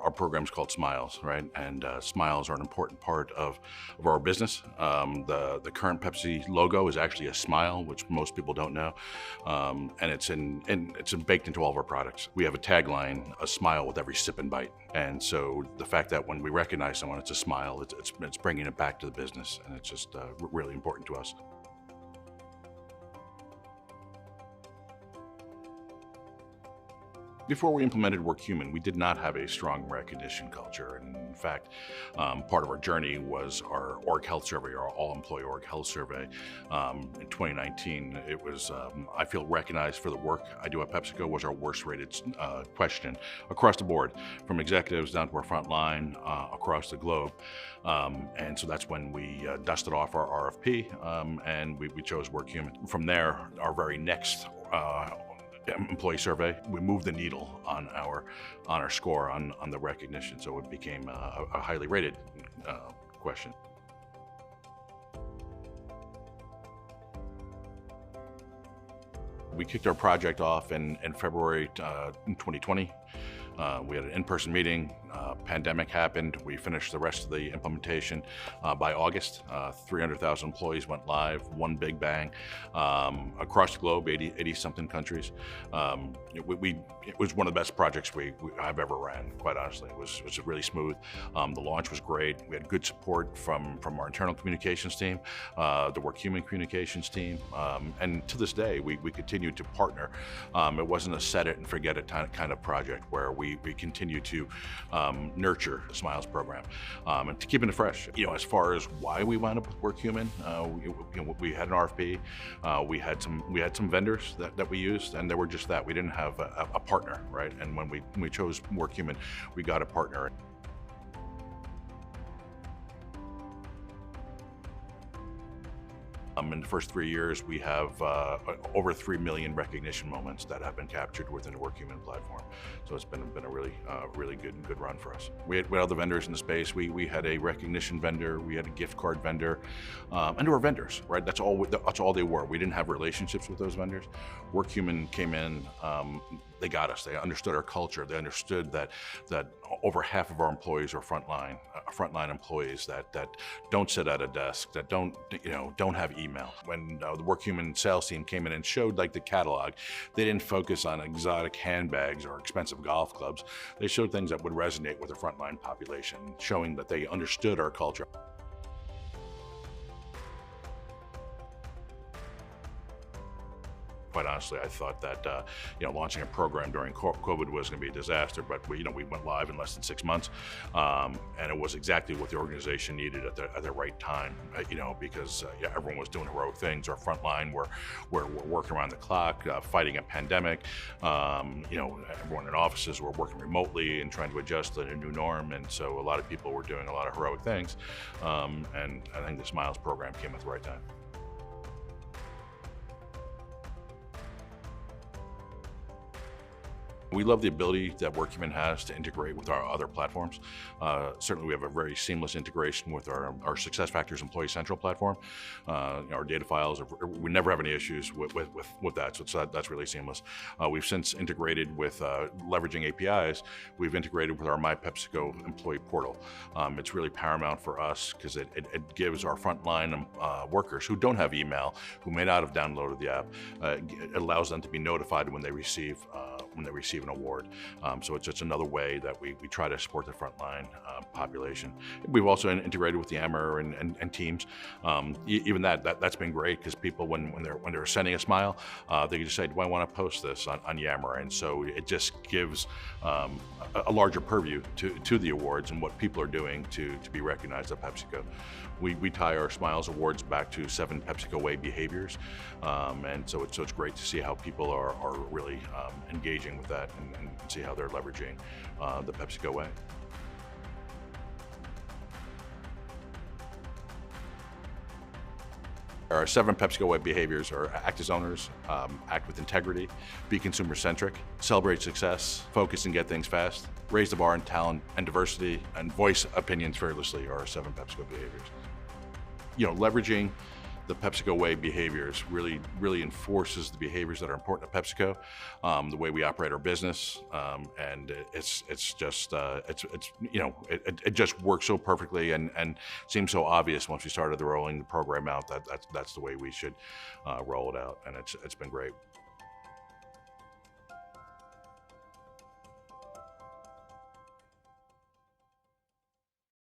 Our program's called Smiles, right? And smiles are an important part of our business. The current Pepsi logo is actually a smile, which most people don't know, and it's baked into all of our products. We have a tagline: "A smile with every sip and bite." And so the fact that when we recognize someone, it's a smile, it's bringing it back to the business, and it's just really important to us. Before we implemented WorkHuman, we did not have a strong recognition culture. And in fact, part of our journey was our org health survey, our all-employee org health survey. In 2019, it was, I feel recognized for the work I do at PepsiCo was our worst rated question across the board, from executives down to our front line, across the globe. And so that's when we dusted off our RFP and we chose WorkHuman. From there, our very next employee survey, we moved the needle on our score on the recognition, so it became a highly rated question. We kicked our project off in February 2020. We had an in-person meeting. Pandemic happened. We finished the rest of the implementation by August. 300,000 employees went live, one big bang, across the globe, 80-something countries. It was one of the best projects I've ever ran, quite honestly. It was really smooth. The launch was great. We had good support from our internal communications team, the WorkHuman communications team, and to this day, we continue to partner. It wasn't a set it and forget it kind of project where we continue to nurture the Smiles program and to keep it fresh. As far as why we wound up with WorkHuman, we had an RFP, we had some vendors that we used, and they were just that. We didn't have a partner, right? And when we chose WorkHuman, we got a partner. In the first 3 years, we have over 3 million recognition moments that have been captured within the WorkHuman platform. So it's been a really good run for us. We had other vendors in the space. We had a recognition vendor, we had a gift card vendor, and there were vendors, right? That's all they were. We didn't have relationships with those vendors. WorkHuman came in. They got us. They understood our culture. They understood that over half of our employees are frontline employees that don't sit at a desk, that don't have email. When the WorkHuman sales team came in and showed the catalog, they didn't focus on exotic handbags or expensive golf clubs. They showed things that would resonate with the frontline population, showing that they understood our culture. Quite honestly, I thought that launching a program during COVID was going to be a disaster, but we went live in less than 6 months, and it was exactly what the organization needed at the right time. Because everyone was doing heroic things. Our frontline were working around the clock, fighting a pandemic. Everyone in offices were working remotely and trying to adjust to a new norm, and so a lot of people were doing a lot of heroic things. And I think the Smiles program came at the right time. We love the ability that WorkHuman has to integrate with our other platforms. Certainly we have a very seamless integration with our SuccessFactors Employee Central platform. Our data files, we never have any issues with that, so that's really seamless. We've since integrated with leveraging APIs. We've integrated with our My PepsiCo employee portal. It's really paramount for us because it gives our frontline workers who don't have email, who may not have downloaded the app, it allows them to be notified when they receive an award. So it's just another way that we try to support the frontline population. We've also integrated with Yammer and Teams. Even that's been great because people, when they're sending a smile, they can just say, do I want to post this on Yammer? And so it just gives a larger purview to the awards and what people are doing to be recognized at PepsiCo. We tie our Smiles Awards back to 7 PepsiCo Way behaviors, and so it's great to see how people are really engaging with that and see how they're leveraging the PepsiCo Way. Our 7 PepsiCo Way behaviors are act as owners, act with integrity, be consumer-centric, celebrate success, focus and get things fast, raise the bar in talent and diversity, and voice opinions fearlessly are our 7 PepsiCo behaviors. Leveraging the PepsiCo way behaviors, really enforces the behaviors that are important at PepsiCo, the way we operate our business, and it's just it just works so perfectly and seems so obvious once we started rolling the program out that that's the way we should roll it out, and it's been great.